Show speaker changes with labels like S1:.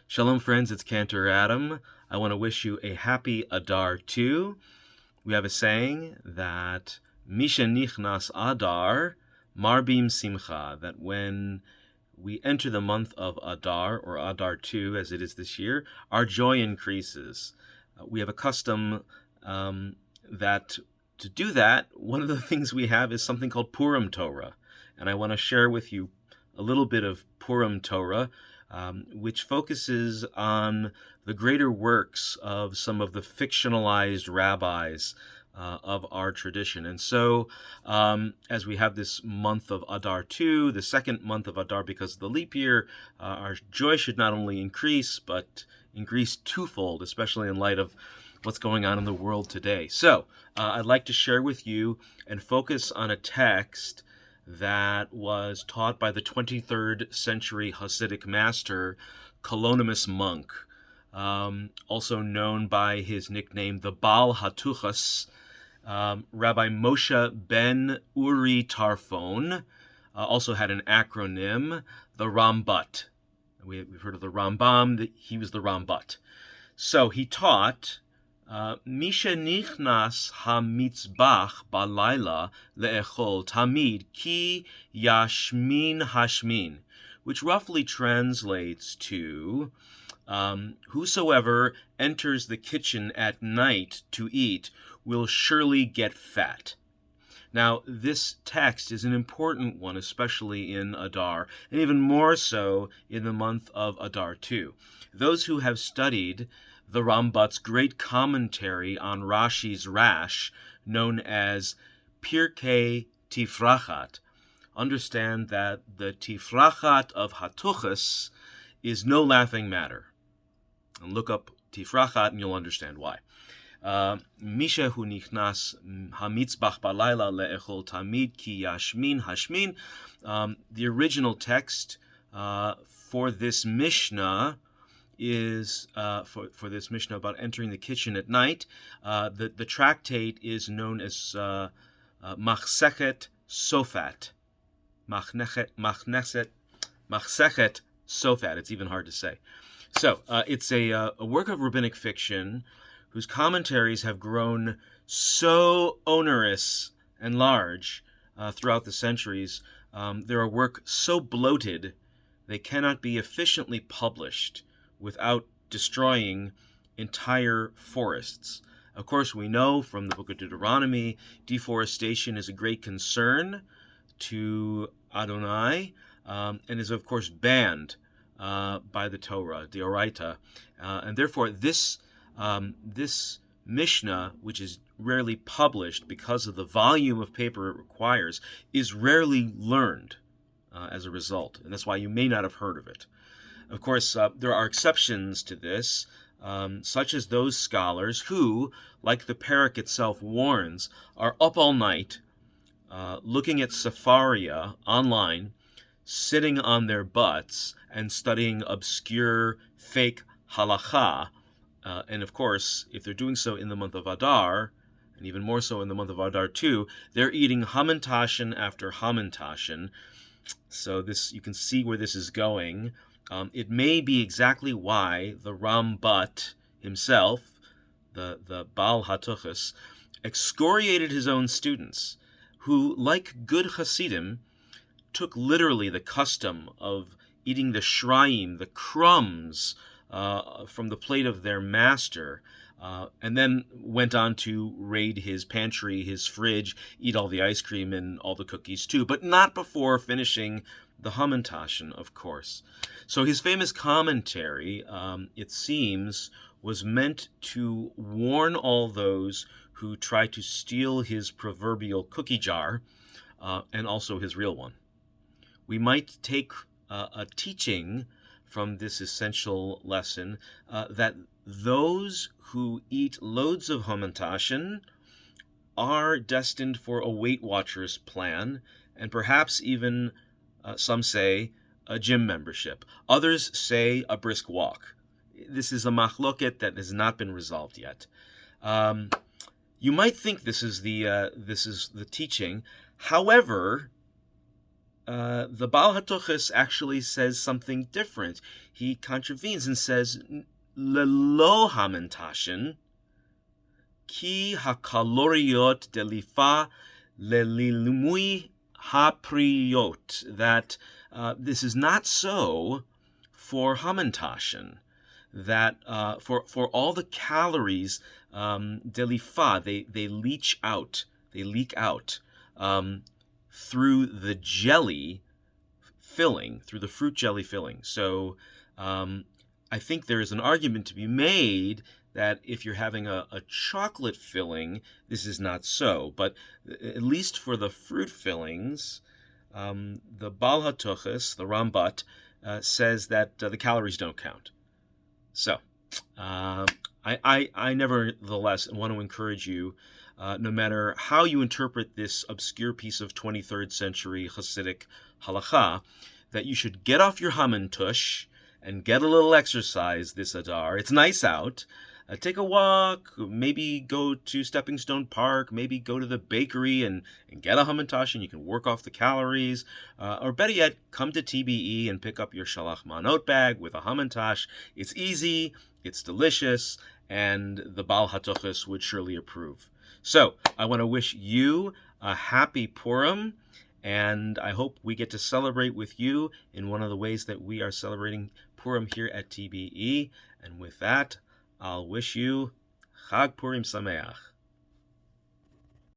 S1: Shalom, friends. It's Cantor Adam. I want to wish you a happy Adar too. We have a saying that Misha Nichnas Adar Marbim Simcha, that when we enter the month of Adar, or Adar 2, as it is this year, our joy increases. We have a custom that to do that, one of the things we have is something called Purim Torah. And I want to share with you a little bit of Purim Torah, which focuses on the greater works of some of the fictionalized rabbis of our tradition. And so, as we have this month of Adar 2, the second month of Adar because of the leap year, our joy should not only increase, but increase twofold, especially in light of what's going on in the world today. So, I'd like to share with you and focus on a text that was taught by the 23rd century Hasidic master, Colonimus monk, also known by his nickname, the Baal Hatuchas, Rabbi Moshe ben Uri Tarfon, also had an acronym, the Rambat. We've heard of the Rambam, he was the Rambat. So he taught, Misha nichnas ha-mitzbach balayla le'echol tamid ki yashmin hashmin, which roughly translates to, whosoever enters the kitchen at night to eat will surely get fat. Now, this text is an important one, especially in Adar, and even more so in the month of Adar 2. Those who have studied the Rambat's great commentary on Rashi's Rash, known as Pirkei Tifrachat, understand that the Tifrachat of Hatuchas is no laughing matter. And look up Tifrachat and you'll understand why. Misha hu nichnas hamitzbach balayla le'echol tamid ki yashmin hashmin. The original text for this Mishnah is for this Mishnah about entering the kitchen at night. The tractate is known as Machsechet Sofat. Machsechet Sofat. It's even hard to say. So it's a work of rabbinic fiction whose commentaries have grown so onerous and large throughout the centuries. They're a work so bloated they cannot be efficiently published without destroying entire forests. Of course, we know from the book of Deuteronomy, deforestation is a great concern to Adonai, and is of course banned by the Torah, the Oraita, and therefore this Mishnah, which is rarely published because of the volume of paper it requires, is rarely learned as a result, and that's why you may not have heard of it. Of course, there are exceptions to this, such as those scholars who, like the parak itself warns, are up all night looking at Sefaria online, sitting on their butts and studying obscure fake halakha. And of course, if they're doing so in the month of Adar, and even more so in the month of Adar 2, they're eating hamantashen after hamantashen. So this, you can see where this is going. It may be exactly why the Rambat himself, the Baal Hatuchas, excoriated his own students, who, like good Hasidim, took literally the custom of eating the shrayim, the crumbs, from the plate of their master, and then went on to raid his pantry, his fridge, eat all the ice cream and all the cookies too, but not before finishing the hamantashen, of course. So his famous commentary, it seems, was meant to warn all those who try to steal his proverbial cookie jar, and also his real one. We might take a teaching from this essential lesson that those who eat loads of hamantashen are destined for a Weight Watchers plan, and perhaps even, some say, a gym membership. Others say a brisk walk. This is a machloket that has not been resolved yet. You might think this is the teaching. However, the Baal HaToches actually says something different. He contravenes and says, Lelo hamantashen, ki hakaloriot delifa lelilumui hapriot, that this is not so for hamantashen, that for all the calories, delifa, they leak out through the jelly filling, through the fruit jelly filling. So I think there is an argument to be made that if you're having a chocolate filling, this is not so. But at least for the fruit fillings, the Baal HaToches, the Rambat, says that the calories don't count. So I nevertheless want to encourage you, no matter how you interpret this obscure piece of 23rd century Hasidic halacha, that you should get off your hamantush and get a little exercise this Adar. It's nice out. Take a walk, maybe go to Stepping Stone Park, maybe go to the bakery and get a hamantash and you can work off the calories. Or better yet, come to TBE and pick up your shalach manot bag with a hamantash. It's easy, it's delicious, and the Baal HaToches would surely approve. So I want to wish you a happy Purim, and I hope we get to celebrate with you in one of the ways that we are celebrating Purim here at TBE. And with that, I'll wish you Chag Purim Sameach.